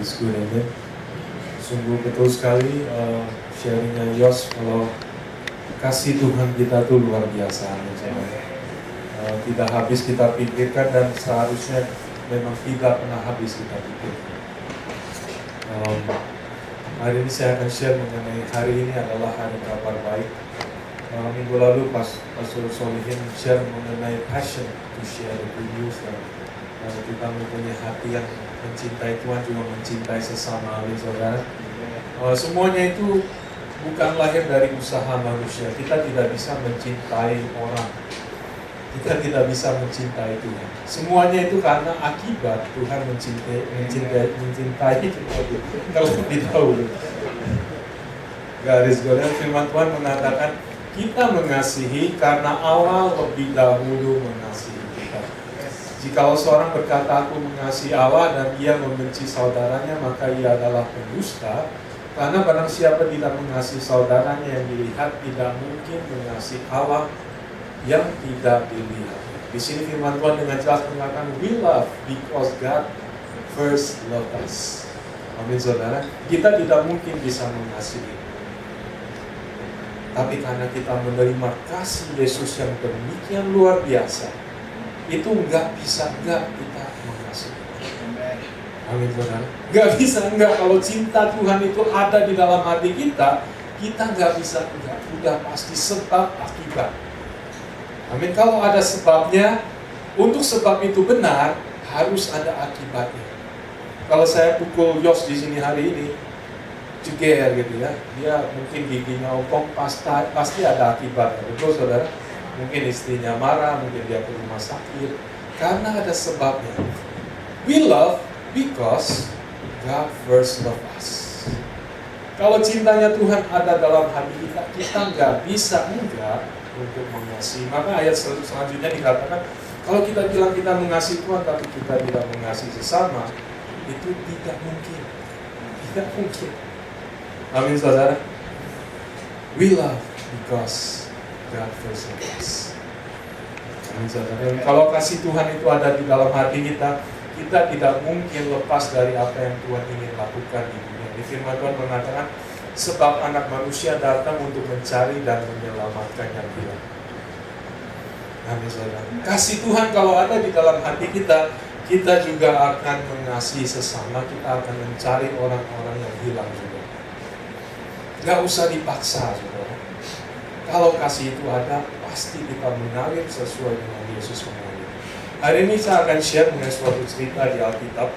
is good, amen. Sungguh betul sekali sharingnya Yos, kalau kasih Tuhan kita tuh luar biasa, tidak habis kita pikirkan dan seharusnya memang tidak pernah habis kita pikirkan. Hari ini saya akan share mengenai hari ini adalah hari kabar baik. Minggu lalu Pastor Solihin share mengenai passion to share the good news, dan kita mempunyai hati yang mencintai Tuhan juga mencintai sesama, saudara. Semuanya itu bukan lahir dari usaha manusia. Kita tidak bisa mencintai orang, kita tidak bisa mencintai Tuhan. Semuanya itu karena akibat Tuhan mencintai kita terlebih dahulu. Garis goreng firman Tuhan mengatakan kita mengasihi karena Allah lebih dahulu mengasihi kita. Jikalau seorang berkata aku mengasihi Allah dan ia membenci saudaranya, maka ia adalah pendusta. Karena barang siapa tidak mengasihi saudaranya yang dilihat, tidak mungkin mengasihi Allah yang tidak dilihat. Di sini firman Tuhan dengan jelas mengatakan we love because God first loved us. Amin, saudara. Kita tidak mungkin bisa mengasihi, tapi karena kita menerima kasih Yesus yang demikian luar biasa, itu nggak bisa nggak kita mengasihi. Amin, saudara. Nggak bisa nggak, kalau cinta Tuhan itu ada di dalam hati kita, kita nggak bisa nggak, udah pasti sebab akibat. Amin. Kalau ada sebabnya, untuk sebab itu benar, harus ada akibatnya. Kalau saya pukul Yos di sini hari ini, ceger gitu ya, dia mungkin giginya opong, pasti ada akibatnya, betul saudara? Mungkin istrinya marah, mungkin dia ke rumah sakit, karena ada sebabnya. We love because God first loved us. Kalau cintanya Tuhan ada dalam hati kita, kita nggak bisa enggak untuk mengasihi. Maka ayat selanjutnya dikatakan, kalau kita bilang kita mengasihi Tuhan tapi kita tidak mengasihi sesama, itu tidak mungkin. Tidak mungkin. Amin, saudara. We love because God first loved us. Amin, saudara. Kalau kasih Tuhan itu ada di dalam hati kita, kita tidak mungkin lepas dari apa yang Tuhan ingin lakukan di dunia. Di firman Tuhan mengatakan, sebab anak manusia datang untuk mencari dan menyelamatkan yang hilang. Amin, saudara. Kasih Tuhan kalau ada di dalam hati kita, kita juga akan mengasihi sesama, kita akan mencari orang-orang yang hilang juga. Gak usah dipaksa, saudara. Kalau kasih itu ada, pasti kita mengalir sesuai dengan Yesus mengalir. Hari ini saya akan share mengenai suatu cerita di Alkitab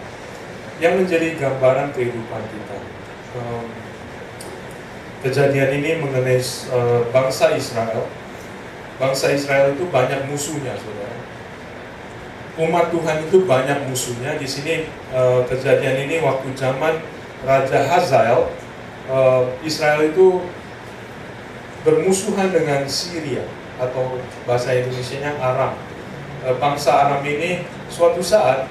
yang menjadi gambaran kehidupan kita. Kejadian ini mengenai bangsa Israel. Bangsa Israel itu banyak musuhnya, saudara. Umat Tuhan itu banyak musuhnya. Di sini kejadian ini waktu zaman Raja Hazael, Israel itu bermusuhan dengan Syria, atau bahasa Indonesianya Aram. Bangsa Aram ini suatu saat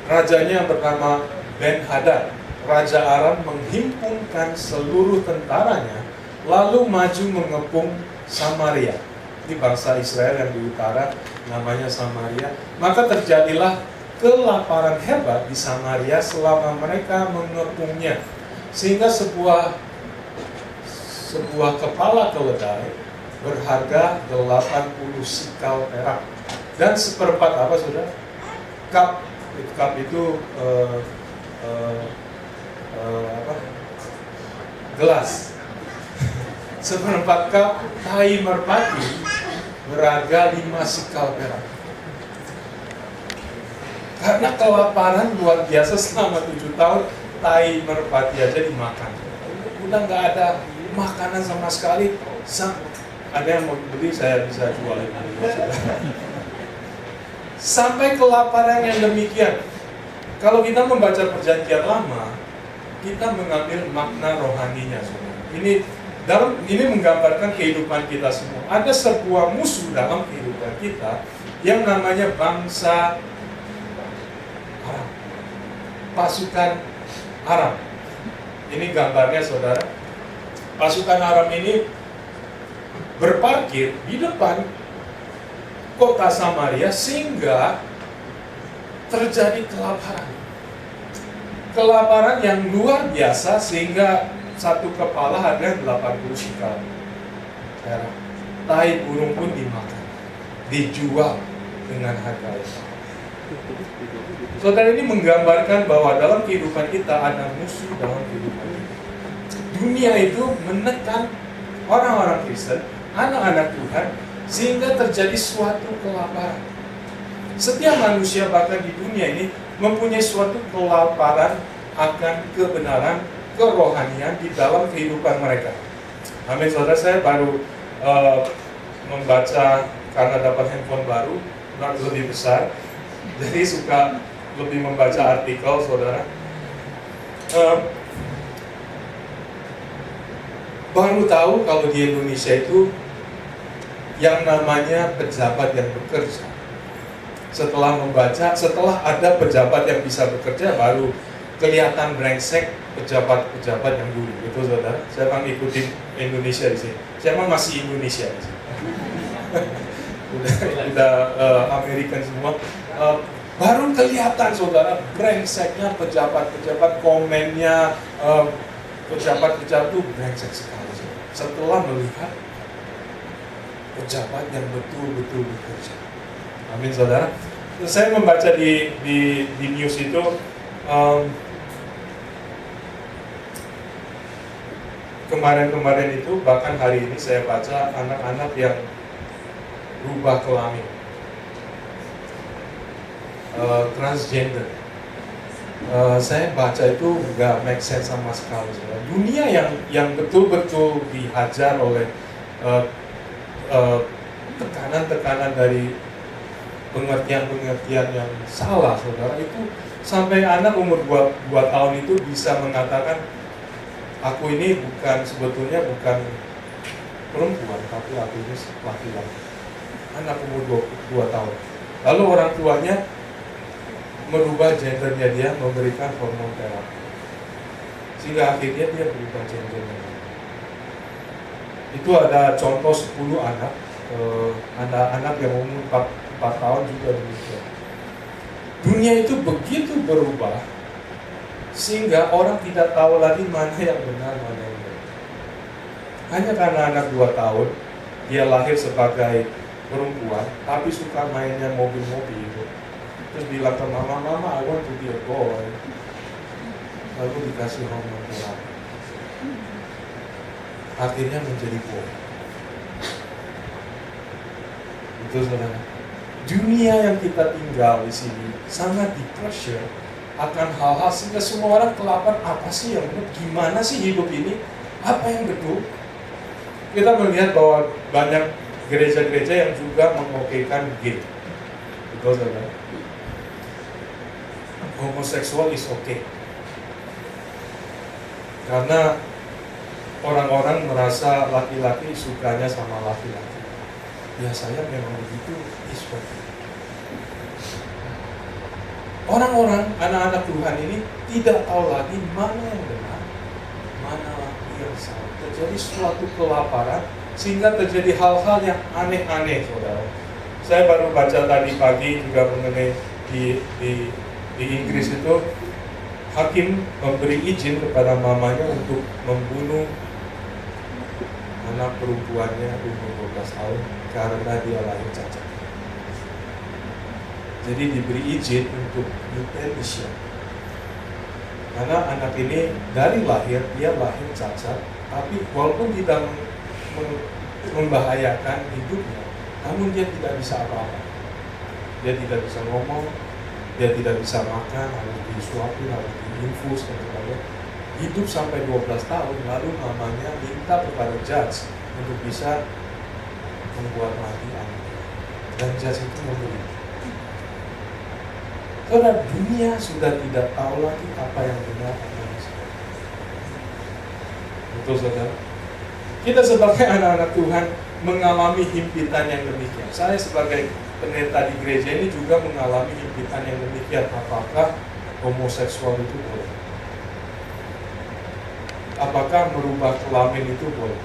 rajanya bernama Ben-Hadad. Raja Aram menghimpunkan seluruh tentaranya lalu maju mengepung Samaria. Ini bangsa Israel yang di utara, namanya Samaria. Maka terjadilah kelaparan hebat di Samaria selama mereka mengepungnya, sehingga sebuah kepala keledai berharga 80 sikal perak dan seperempat apa, saudara? Cup itu gelas. Seperempat cup tai merpati berharga 5 sikal perak. Karena kelaparan luar biasa selama 7 tahun, tai merpati aja dimakan. Udah nggak ada makanan sama sekali. Ada yang mau beli, saya bisa jual ini. Sampai kelaparan yang demikian. Kalau kita membaca perjanjian lama, kita mengambil makna rohaninya, saudara. Ini menggambarkan kehidupan kita semua. Ada sebuah musuh dalam kehidupan kita yang namanya bangsa Aram, pasukan Aram. Ini gambarnya, saudara. Pasukan Aram ini berparkir di depan kota Samaria, sehingga terjadi kelaparan. Kelaparan yang luar biasa sehingga satu kepala harga 80 shekal. Tai burung pun dimakan, dijual dengan harga itu. Saudara, ini menggambarkan bahwa dalam kehidupan kita ada musuh dalam kehidupan kita. Dunia itu menekan orang-orang Kristen, anak-anak Tuhan, sehingga terjadi suatu kelaparan. Setiap manusia bahkan di dunia ini mempunyai suatu kelaparan akan kebenaran, kerohanian di dalam kehidupan mereka. Amin, saudara. Saya baru membaca, karena dapat handphone baru, lebih besar, jadi suka lebih membaca artikel, saudara. Baru tahu kalau di Indonesia itu yang namanya pejabat yang bekerja. Setelah ada pejabat yang bisa bekerja, baru kelihatan brengsek pejabat-pejabat yang dulu. Itu, saudara. Saya memang ikutin Indonesia di sini. Saya memang masih Indonesia di sini. udah American semua. Baru kelihatan, saudara, brengseknya pejabat-pejabat, komennya pejabat-pejabat itu brengsek sekali. Setelah melihat pejabat yang betul-betul bekerja. Amin, saudara. Saya membaca di news itu, kemarin itu, bahkan hari ini saya baca anak-anak yang berubah kelamin, transgender. Saya baca itu nggak make sense sama sekali. Dunia yang betul-betul dihajar oleh tekanan-tekanan dari pengertian-pengertian yang salah, saudara. Itu sampai anak umur 2 tahun itu bisa mengatakan, aku ini sebetulnya bukan perempuan, tapi aku ini laki-laki. Anak umur 2 tahun. Lalu orang tuanya merubah gendernya dia, memberikan hormon terapi, sehingga akhirnya dia berubah gendernya. Itu ada contoh 10 anak, anak yang umur 4 tahun juga demikian. Dunia itu begitu berubah, sehingga orang tidak tahu lagi mana yang benar, mana yang benar. Hanya karena anak 2 tahun, dia lahir sebagai perempuan, tapi suka mainnya mobil-mobil itu. Terus bilang ke mama, I want to be a boy. Lalu dikasih hormon terapi. Akhirnya menjadi boy. Itu, saudara. Dunia yang kita tinggal di sini sangat di-pressure akan hal-hal sehingga semua orang kelaparan. Apa sih yang benar? Gimana sih hidup ini? Apa yang betul? Kita melihat bahwa banyak gereja-gereja yang juga mengokekan gay. Betul, saudara. Homoseksual is okay. Karena orang-orang merasa laki-laki sukanya sama laki-laki. Ya, saya memang begitu, is okay. Orang-orang, anak-anak Tuhan ini tidak tahu lagi mana yang benar, mana yang salah. Terjadi suatu kelaparan sehingga terjadi hal-hal yang aneh-aneh, saudara. Saya baru baca tadi pagi juga mengenai di Inggris itu, hakim memberi izin kepada mamanya untuk membunuh anak perempuannya umur 12 tahun karena dia lahir cacat. Jadi diberi izin untuk euthanasia. Karena anak ini dari lahir, dia lahir cacat, tapi walaupun tidak membahayakan hidupnya, namun dia tidak bisa apa-apa. Dia tidak bisa ngomong, dia tidak bisa makan, harus disuapin, harus diinfus, dan sebagainya. Hidup sampai 12 tahun, lalu mamanya minta kepada judge untuk bisa membuat mati anaknya. Dan judge itu memberi. Karena dunia sudah tidak tahu lagi apa yang benar, apa yang salah. Betul, saudara? Kita sebagai anak-anak Tuhan mengalami himpitan yang demikian. Saya sebagai pendeta di gereja ini juga mengalami himpitan yang demikian. Apakah homoseksual itu boleh? Apakah merubah kelamin itu boleh?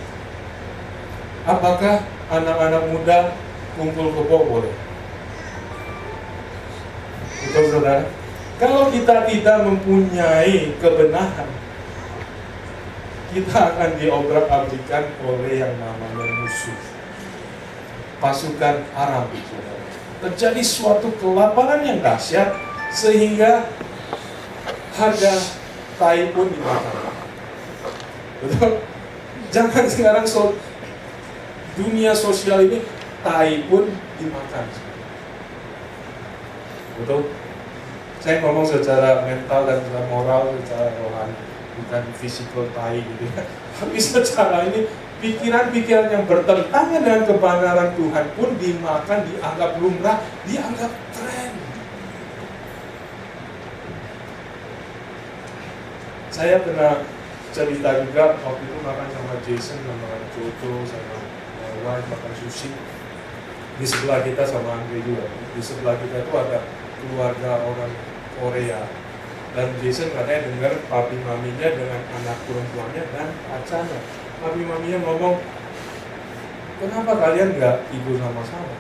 Apakah anak-anak muda kumpul kebo boleh? Betul saudara? Kalau kita tidak mempunyai kebenaran, kita akan diobrak-abrikan oleh yang namanya musuh, pasukan Aram. Saudara. Terjadi suatu kelaparan yang dahsyat sehingga harga tai pun dimakan. Betul? Jangan sekarang dunia sosial ini tai pun dimakan. Betul? Saya ngomong secara mental dan secara moral, secara rohani, bukan physical tai gitu ya. Tapi secara ini pikiran-pikiran yang bertentangan dengan kebenaran Tuhan pun dimakan, dianggap lumrah, dianggap tren. Saya pernah cerita juga waktu itu makan sama Jason, sama Jojo, sama wife makan sushi. Di sebelah kita sama Andre juga. Di sebelah kita itu ada keluarga orang Korea. Dan Jason katanya dengar papi maminya dengan anak perempuannya dan pacarnya. Papi maminya ngomong, kenapa kalian nggak tidur sama-sama?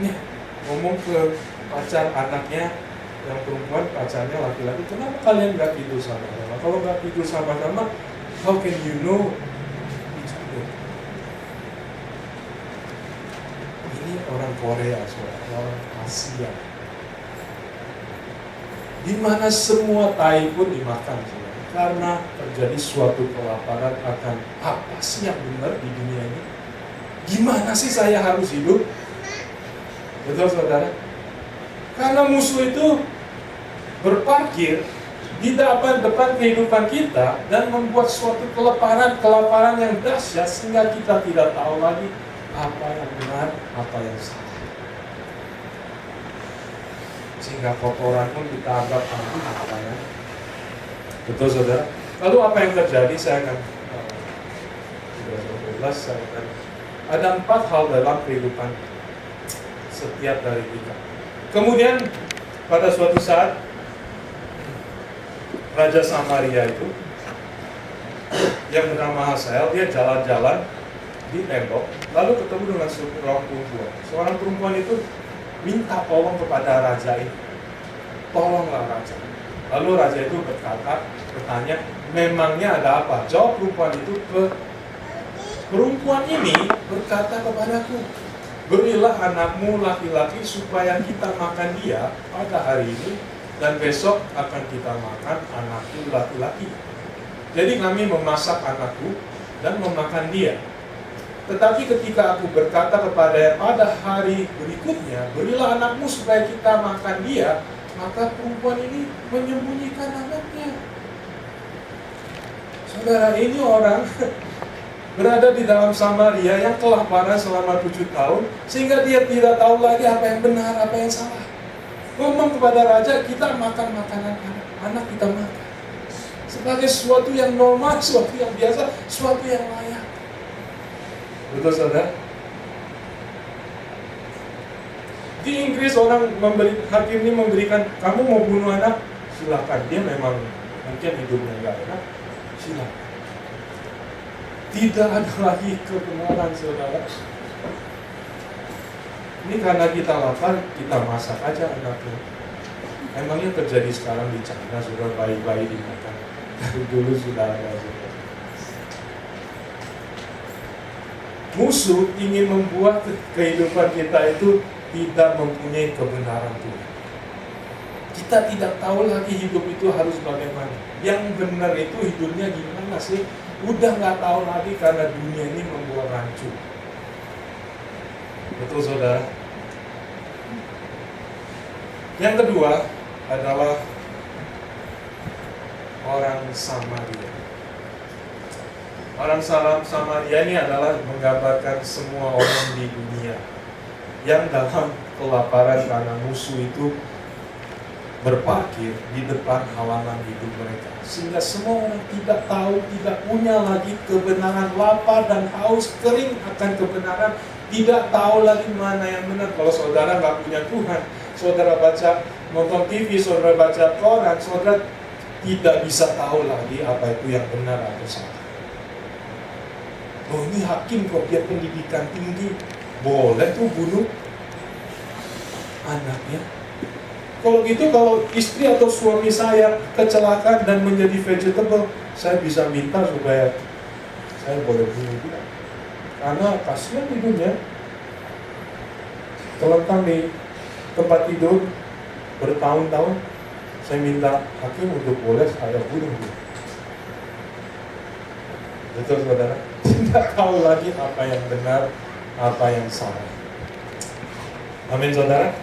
Nih, ngomong ke pacar anaknya yang perempuan, pacarnya laki-laki, kenapa kalian nggak tidur sama-sama? Kalau nggak tidur sama-sama, how can you know each other? Ini orang Korea, orang Asia, di mana semua tai pun dimakan, karena terjadi suatu kelaparan akan apa sih yang benar di dunia ini? Gimana sih saya harus hidup? Betul saudara? Karena musuh itu berparkir di depan kehidupan kita dan membuat suatu kelaparan yang dahsyat sehingga kita tidak tahu lagi apa yang benar, apa yang salah. Sehingga kotoran pun kita anggap apa ya. Betul saudara? Lalu apa yang terjadi? Saya akan ada 4 hal dalam kehidupan setiap dari kita. Kemudian pada suatu saat Raja Samaria itu yang bernama Hazael, dia jalan-jalan di tembok, lalu ketemu dengan seorang perempuan. Seorang perempuan itu minta tolong kepada raja ini, tolonglah raja. Lalu raja itu bertanya, memangnya ada apa? Jawab perempuan itu, perempuan ini berkata kepadaku, berilah anakmu laki-laki supaya kita makan dia pada hari ini, dan besok akan kita makan anakku laki-laki. Jadi kami memasak anakku dan memakan dia. Tetapi ketika aku berkata kepada pada hari berikutnya, berilah anakmu supaya kita makan dia, maka perempuan ini menyembunyikan anaknya. Saudara, ini orang berada di dalam Samaria yang kelaparan selama 7 tahun, sehingga dia tidak tahu lagi apa yang benar, apa yang salah. Ngomong kepada raja, kita makan makanan anak kita makan sebagai sesuatu yang normal, sesuatu yang biasa, sesuatu yang layak. Betul saudara? Di Inggris hakim ini memberikan, kamu mau bunuh anak, silakan. Dia memang mungkin hidupnya nggak enak, silakan. Tidak ada lagi kebenaran saudara. Ini karena kita lapar, kita masak aja anaknya. Emangnya terjadi sekarang di China, sudah bayi-bayi dimakan. Dari dulu sudah ada. Musuh ingin membuat kehidupan kita itu tidak mempunyai kebenaran Tuhan. Kita tidak tahu lagi hidup itu harus bagaimana. Yang benar itu hidupnya gimana sih? Udah nggak tahu lagi karena dunia ini membuat rancu. Betul saudara? Yang kedua adalah orang Samaria. Orang Samaria ini adalah menggambarkan semua orang di dunia yang dalam kelaparan karena musuh itu berparkir di depan halaman hidup mereka, sehingga semua orang tidak tahu, tidak punya lagi kebenaran, lapar dan haus kering akan kebenaran, tidak tahu lagi mana yang benar. Kalau saudara nggak punya Tuhan, saudara baca, nonton TV, saudara baca koran, saudara tidak bisa tahu lagi apa itu yang benar atau salah. Oh, ini hakim kok, dia pendidikan tinggi, boleh tuh bunuh. anaknya. Kalau gitu, kalau istri atau suami saya kecelakaan dan menjadi vegetable, saya bisa minta supaya saya boleh bunuh dia. Karena kasihan hidupnya, terlentang di tempat tidur bertahun-tahun, saya minta hakim untuk boleh saya bunuh dia. Betul saudara? Tidak tahu lagi apa yang benar, apa yang salah. Amin saudara.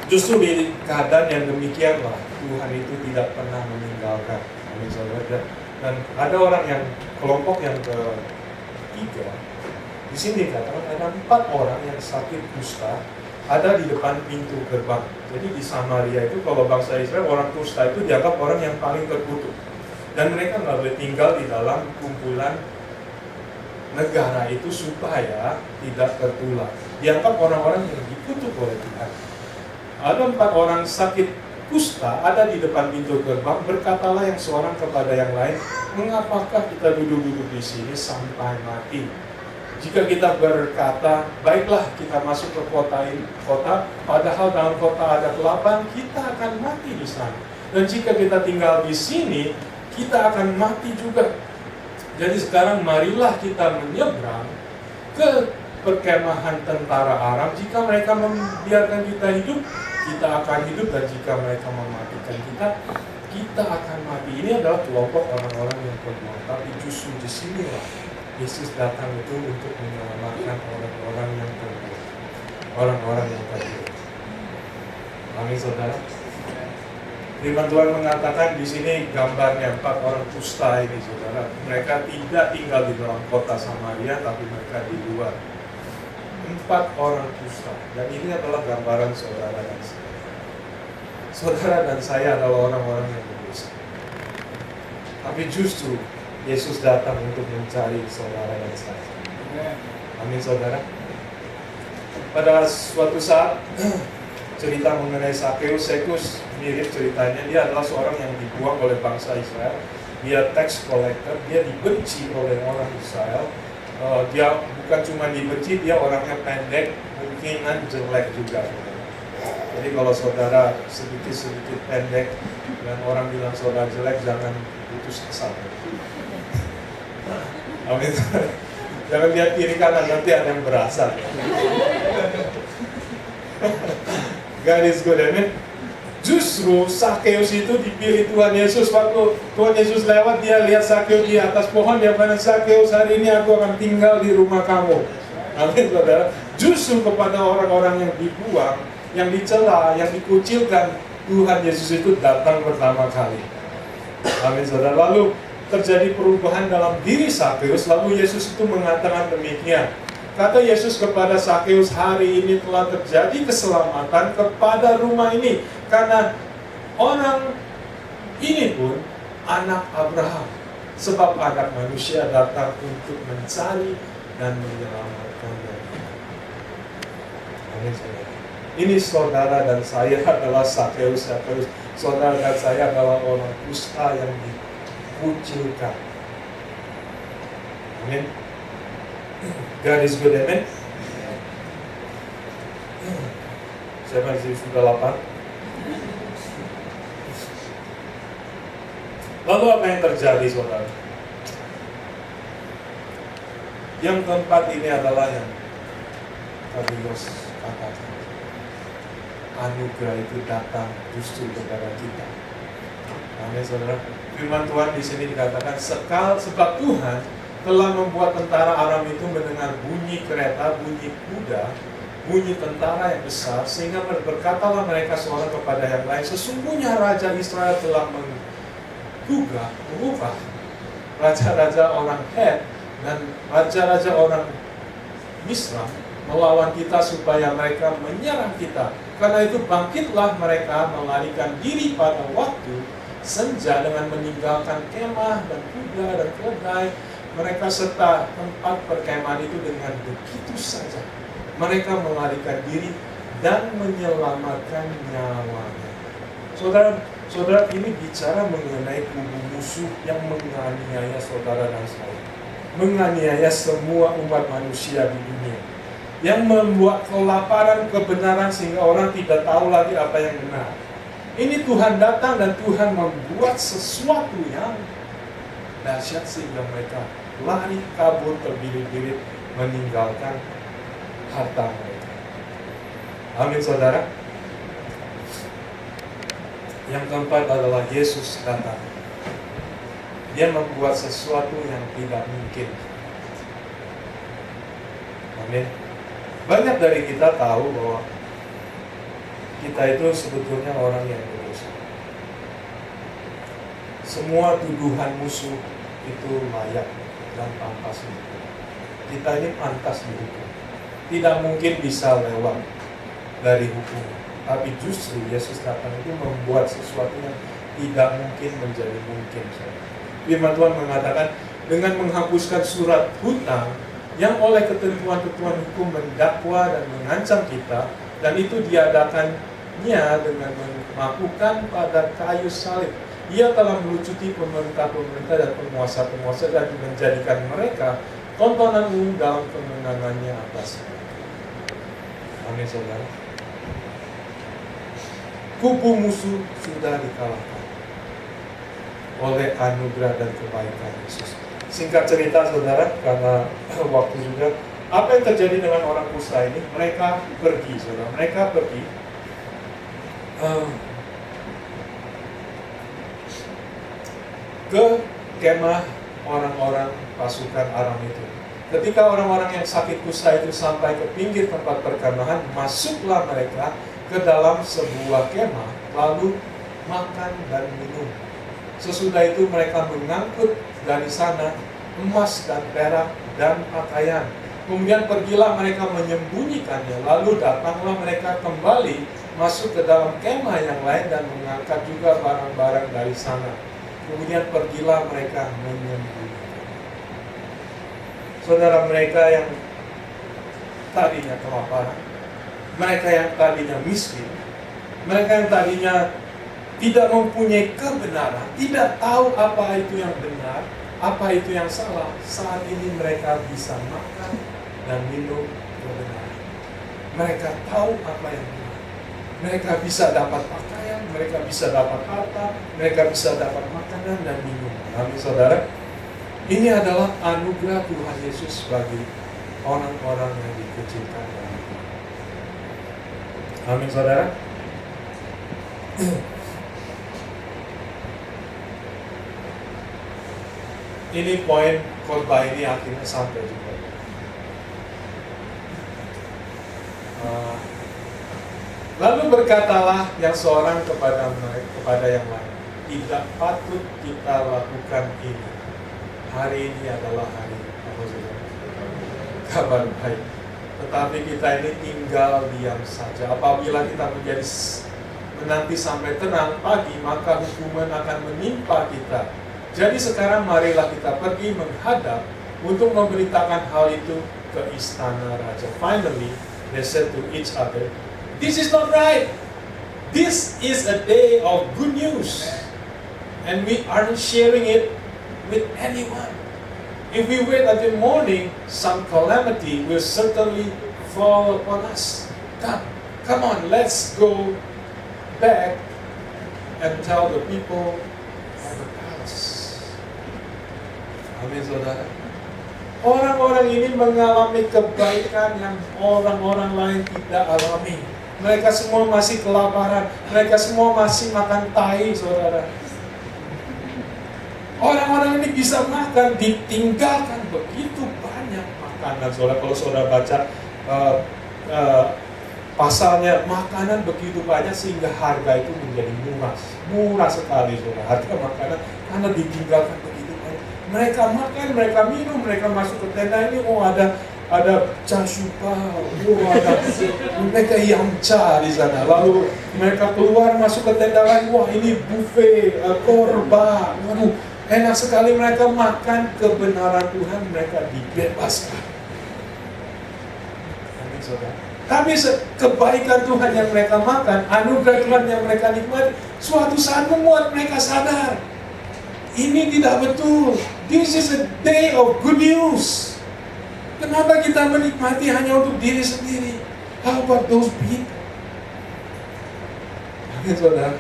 Justru di keadaan yang demikianlah Tuhan itu tidak pernah meninggalkan. Amin saudara. Dan ada orang yang kelompok yang ketiga. Di sini katakan ada 4 orang yang sakit kusta ada di depan pintu gerbang. Jadi di Samaria itu kalau bangsa Israel orang kusta itu dianggap orang yang paling terkutuk. Dan mereka nggak boleh tinggal di dalam kumpulan negara itu supaya tidak tertular. Dianggap orang-orang yang dikutuk oleh Tuhan. Ada 4 orang sakit kusta ada di depan pintu gerbang. Berkatalah yang seorang kepada yang lain, mengapakah kita duduk-duduk di sini sampai mati? Jika kita berkata, baiklah kita masuk ke kota, padahal dalam kota ada kelaparan, kita akan mati di sana. Dan jika kita tinggal di sini, kita akan mati juga. Jadi sekarang marilah kita menyeberang ke perkemahan tentara Aram. Jika mereka membiarkan kita hidup, kita akan hidup. Dan jika mereka mematikan kita, kita akan mati. Ini adalah kelompok orang-orang yang berbuat. Tapi justru di sinilah Yesus datang itu untuk menyelamatkan orang-orang yang terburuk. Orang-orang yang terburuk. Amin saudara. Firman Tuhan mengatakan di sini gambarnya 4 orang kusta ini saudara. Mereka tidak tinggal di dalam kota Samaria, tapi mereka di luar. 4 orang kusta. Dan ini adalah gambaran saudara dan saya. Saudara dan saya adalah orang-orang yang berdosa. Tapi justru Yesus datang untuk mencari saudara dan saya. Amin saudara. Pada suatu saat cerita mengenai Sakeus mirip ceritanya. Dia adalah seorang yang dibuang oleh bangsa Israel. Dia tax collector. Dia dibenci oleh orang Israel. Dia bukan cuma dibenci, dia orangnya pendek, mungkinan jelek juga. Jadi kalau saudara sedikit-sedikit pendek dan orang bilang saudara jelek, jangan putus asa. Amin. Jangan lihat kiri kanan, nanti ada yang berasa. God is good, amen. Justru Sakeus itu dipilih Tuhan Yesus. Waktu Tuhan Yesus lewat, dia lihat Sakeus di atas pohon. Dia bilang, Sakeus, hari ini aku akan tinggal di rumah kamu. Amin saudara. Justru kepada orang-orang yang dibuang, yang dicela, yang dikucilkan, Tuhan Yesus itu datang pertama kali. Amin saudara. Lalu terjadi perubahan dalam diri Sakeus. Lalu Yesus itu mengatakan demikian. Kata Yesus kepada Sakeus, hari ini telah terjadi keselamatan kepada rumah ini. Karena orang ini pun anak Abraham. Sebab anak manusia datang untuk mencari dan menyelamatkan dari Amin saudara. Ini saudara dan saya adalah Sakeus. Saudara dan saya adalah orang kusta yang dikucilkan. Amin. God is good, amen. Siapa yang sudah lapar? Lalu apa yang terjadi saudara? Yang keempat ini adalah yang tadi Yos katakan. Anugerah itu datang justru kepada kita. Amin saudara. Firman Tuhan di sini dikatakan sebab Tuhan telah membuat tentara Aram itu mendengar bunyi kereta, bunyi kuda, bunyi tentara yang besar, sehingga berkatalah mereka seorang kepada yang lain, sesungguhnya Raja Israel telah mengubah raja-raja orang Het dan raja-raja orang Misra melawan kita supaya mereka menyerang kita. Karena itu bangkitlah mereka melarikan diri pada waktu senja dengan meninggalkan kemah dan kuda dan keledai mereka serta tempat perkemahan itu dengan begitu saja. Mereka melarikan diri dan menyelamatkan nyawanya. Saudara ini bicara mengenai kubu musuh yang menganiaya saudara dan saya. Menganiaya semua umat manusia di dunia. yang membuat kelaparan kebenaran sehingga orang tidak tahu lagi apa yang benar. Ini Tuhan datang dan Tuhan membuat sesuatu yang dahsyat sehingga mereka lari kabur terbirit-birit meninggalkan harta mereka. Amin saudara. Yang keempat adalah Yesus datang. Dia membuat sesuatu yang tidak mungkin. Amin. Banyak dari kita tahu bahwa kita itu sebetulnya orang yang berdosa. Semua tuduhan musuh itu layak dan pantas. Kita ini pantas dihukum. Tidak mungkin bisa lewat dari hukum. Tapi justru Yesus datang itu membuat sesuatu yang tidak mungkin menjadi mungkin. Firman Tuhan mengatakan dengan menghapuskan surat hutang yang oleh ketentuan-ketentuan hukum mendakwa dan mengancam kita, dan itu diadakannya dengan melakukan pada kayu salib. Ia telah melucuti pemerintah-pemerintah dan penguasa-penguasa dan menjadikan mereka tontonan umum dalam kemenangannya atas. Amin saudara. Kubu musuh sudah dikalahkan oleh anugerah dan kebaikan Yesus. Singkat cerita saudara, karena waktu juga, apa yang terjadi dengan orang kusta ini? Mereka pergi saudara, mereka pergi ke kemah orang-orang pasukan Aram itu. Ketika orang-orang yang sakit kusta itu sampai ke pinggir tempat perkemahan, masuklah mereka ke dalam sebuah kemah, lalu makan dan minum. Sesudah itu mereka mengangkut dari sana emas dan perak dan pakaian. Kemudian pergilah mereka menyembunyikannya, lalu datanglah mereka kembali masuk ke dalam kemah yang lain dan mengangkat juga barang-barang dari sana. Kemudian pergilah mereka menyembunyikan. Saudara, mereka yang tadinya kelaparan, mereka yang tadinya miskin, mereka yang tadinya tidak mempunyai kebenaran, tidak tahu apa itu yang benar, apa itu yang salah, saat ini mereka bisa makan dan minum kebenaran. Mereka tahu apa yang benar. Mereka bisa dapat pakaian, mereka bisa dapat harta, mereka bisa dapat makanan dan minum. Amin saudara. Ini adalah anugerah Tuhan Yesus bagi orang-orang yang dikecilkan. Amin saudara. Ini poin khotbah ini akhirnya sampai juga. Lalu berkatalah yang seorang kepada yang lain, tidak patut kita lakukan ini. Hari ini adalah hari apa saudara? Kabar baik. Tetapi kita ini tinggal diam saja. Apabila kita menanti sampai tenang pagi, maka hukuman akan menimpa kita. Jadi sekarang marilah kita pergi menghadap untuk memberitakan hal itu ke istana raja. Finally, they said to each other, "This is not right. This is a day of good news, and we aren't sharing it with anyone. If we wait until morning, some calamity will certainly fall upon us. Come on, let's go back and tell the people of the palace." Amin saudara. Orang-orang ini mengalami kebaikan yang orang-orang lain tidak alami. Mereka semua masih kelaparan, mereka semua masih makan tai saudara. Orang-orang ini bisa makan, ditinggalkan begitu banyak makanan saudara. Kalau saudara baca pasalnya, makanan begitu banyak sehingga harga itu menjadi murah sekali saudara. Harga makanan karena ditinggalkan begitu. Mereka makan, mereka minum, mereka masuk ke tenda ini, ada chashupa, ada mereka yamcha di sana. Lalu mereka keluar masuk ke tenda lain, wah ini buffet, korba, waduh enak sekali mereka makan kebenaran Tuhan, mereka dibebaskan. Amin saudara. Tapi kebaikan Tuhan yang mereka makan, anugerah Tuhan yang mereka nikmati, suatu saat membuat mereka sadar, ini tidak betul. This is a day of good news. Kenapa kita menikmati hanya untuk diri sendiri? How about those people? Amin, saudara.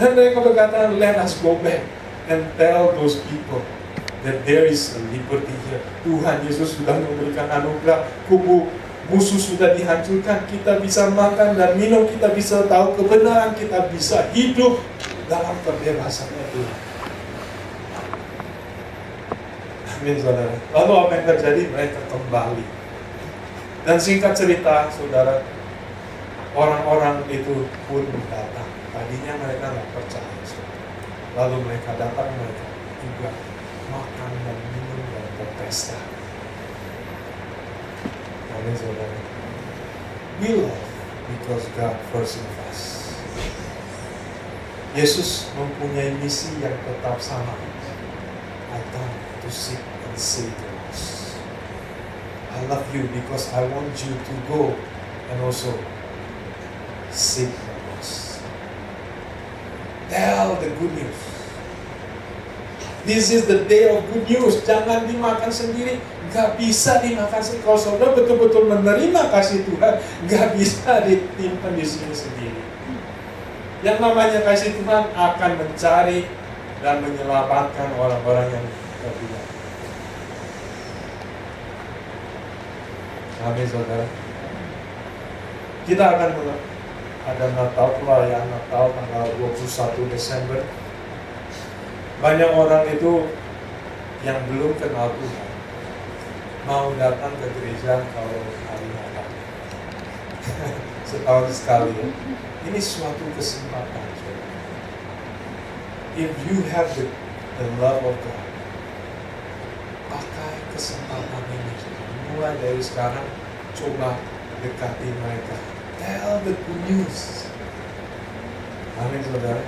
Dan mereka berkata, let us go back and tell those people that there is a liberty here. Tuhan Yesus sudah memberikan anugerah, kubu musuh sudah dihancurkan, kita bisa makan dan minum, kita bisa tahu kebenaran, kita bisa hidup dalam kebebasannya Tuhan. Amin, saudara. Lalu apa yang terjadi? Mereka kembali. Dan singkat cerita, saudara, orang-orang itu pun datang. Tadinya mereka nggak percaya, saudara. Lalu mereka datang, mereka juga makan dan minum dan berpesta. Amin, saudara. We love because God first loved us. Yesus mempunyai misi yang tetap sama. I come to seek and save the lost. I love you because I want you to go and also seek the lost. Tell the good news. This is the day of good news. Jangan dimakan sendiri. Gak bisa dimakan sendiri. Kalau saudara betul-betul menerima kasih Tuhan, gak bisa ditimpan di sini sendiri. Yang namanya kasih Tuhan akan mencari dan menyelamatkan orang-orang yang terhilang. Amin, saudara. Kita akan ada Natal, perayaan Natal tanggal 21 Desember. Banyak orang itu yang belum kenal Tuhan mau datang ke gereja kalau hari Natal. Setahun sekali ya. Ini suatu kesempatan. If you have the love of God, pakai kesempatan ini. Mulai dari sekarang, coba dekati mereka. Tell the good news. Amin, saudara.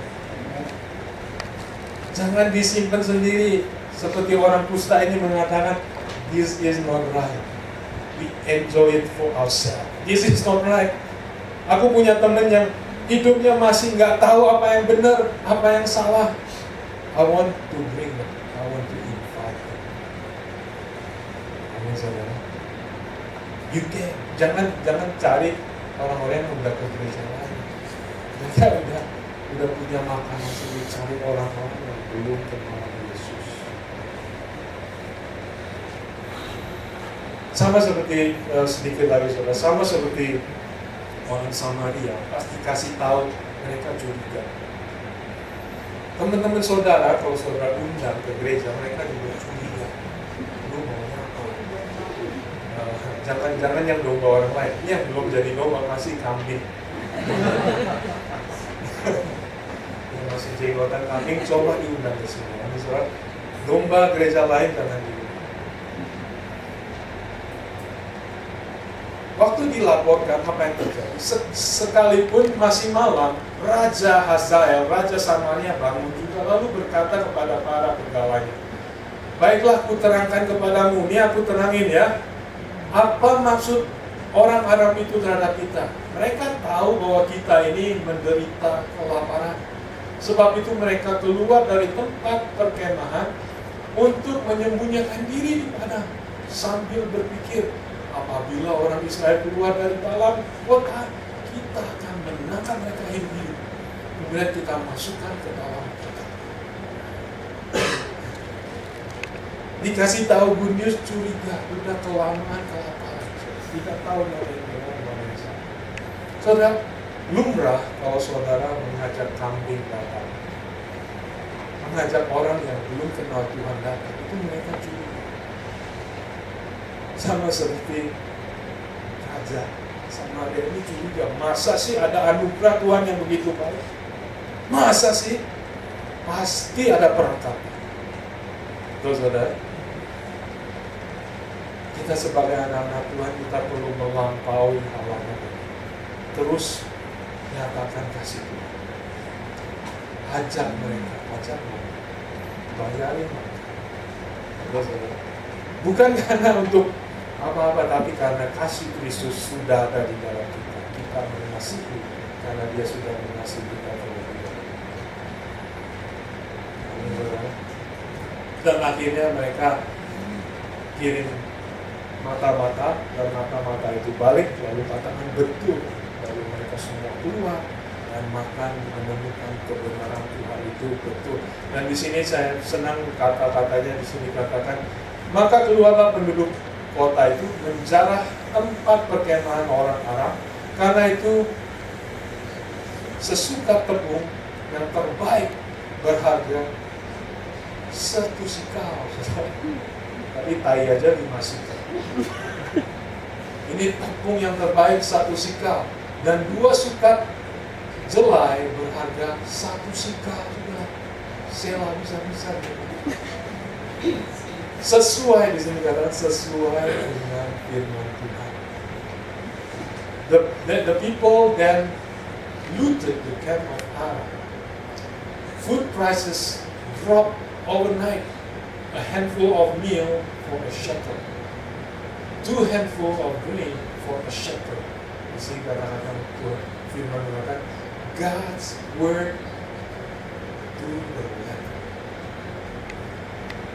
Jangan disimpan sendiri. Seperti orang kusta ini mengatakan, this is not right. We enjoy it for ourselves. This is not right. Aku punya teman yang hidupnya masih nggak tahu apa yang benar, apa yang salah. I want to bring them. I want to invite them. Amin, saudara. You can. Jangan cari orang-orang yang udah ke gereja lain. Mereka udah punya makanan sendiri. Cari orang-orang yang belum kenal Yesus. Sama seperti sedikit lagi saudara. Sama seperti orang Samaria. Pasti kasih tahu mereka curiga. Teman-teman saudara, kalau saudara undang ke gereja, mereka juga curiga. Lu maunya apa? Jangan yang domba orang lain. Ini yang belum jadi domba, masih kambing. Yang masih jenggotan kambing, coba diundang ke sini. Saudara, domba gereja lain jangan diundang. Waktu dilaporkan apa yang terjadi, sekalipun masih malam, Raja Hazael, Raja Samaria bangun juga lalu berkata kepada para pegawainya, baiklah aku terangkan kepadamu, ini aku terangin ya, apa maksud orang Aram itu terhadap kita. Mereka tahu bahwa kita ini menderita kelaparan. Sebab itu mereka keluar dari tempat perkemahan untuk menyembunyikan diri di padang sambil berpikir, apabila orang Israel keluar dari dalam kota, kita akan menangkap mereka hidup-hidup. Kemudian kita masukkan ke dalam kota. Dikasih tahu good news, curiga, udah kelamaan kelaparan. Tidak tahu yang mana. Saudara, lumrah kalau saudara mengajak kambing datang, mengajak orang yang belum kenal Tuhan datang, itu mereka curiga. Sama seperti Raja Samaria ini juga, masa sih ada anugerah Tuhan yang begitu baik? Masa sih? Pasti ada perangkap. Betul, saudara? Kita sebagai anak-anak Tuhan, kita perlu melampaui halangan ini. Terus nyatakan kasih Tuhan. Ajak mereka, bayarin mereka. Betul, saudara? Bukan karena untuk apa-apa, tapi karena kasih Kristus sudah ada di dalam kita. Kita mengasihi karena Dia sudah mengasihi kita terlebih dahulu. Dan akhirnya mereka kirim mata-mata, dan mata-mata itu balik, lalu katakan betul, lalu mereka semua keluar dan makan, menemukan kebenaran Tuhan itu betul. Dan di sini saya senang kata-katanya, di sini katakan, maka keluarlah penduduk kota itu menjarah tempat perkemahan orang Arab, karena itu sesukat tepung yang terbaik berharga 1 sikal. Tadi tai aja 5 sikal. Ini tepung yang terbaik 1 sikal, dan 2 sukat jelai berharga 1 sikal juga. Sela bisa-bisa. Sesuai di sini kata sesuai dengan firman Tuhan. The people then looted the camp of Arab. Food prices dropped overnight. A handful of meal for a shekel, 2 handfuls of grain for a shekel. Di sini kata-kata firman mengatakan God's word to the letter.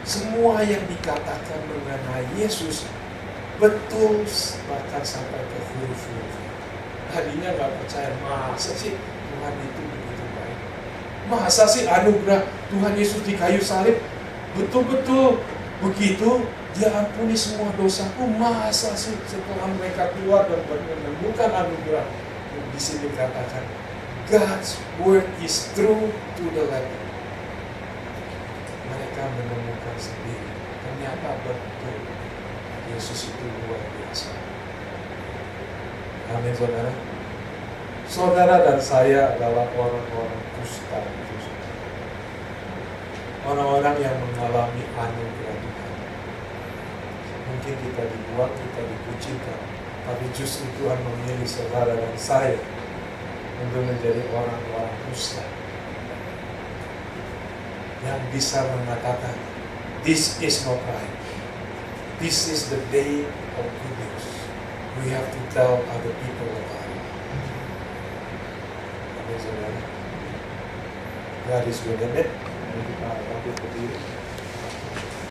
Semua yang dikatakan mengenai Yesus betul, bahkan sampai ke huruf-huruf. Tadinya nggak percaya, masa sih Tuhan itu begitu baik? Masa sih anugerah Tuhan Yesus di kayu salib betul-betul begitu, Dia ampuni semua dosaku? Masa sih setelah mereka keluar dan menemukan anugerah? Di sini katakan God's word is true to the letter. Mereka menemukan sendiri, ternyata betul Yesus itu luar biasa. Amin, saudara. Saudara dan saya adalah orang-orang kusta itu. Orang-orang yang mengalami anugerah Tuhan. Mungkin kita dibuang, kita dikucilkan, tapi justru Tuhan memilih saudara dan saya untuk menjadi orang-orang kusta yang bisa mengatakan, this is not right. This is the day of good news. We have to tell other people about it. Amin, saudara. God is good, isn't it? Mari kita bangkit berdiri.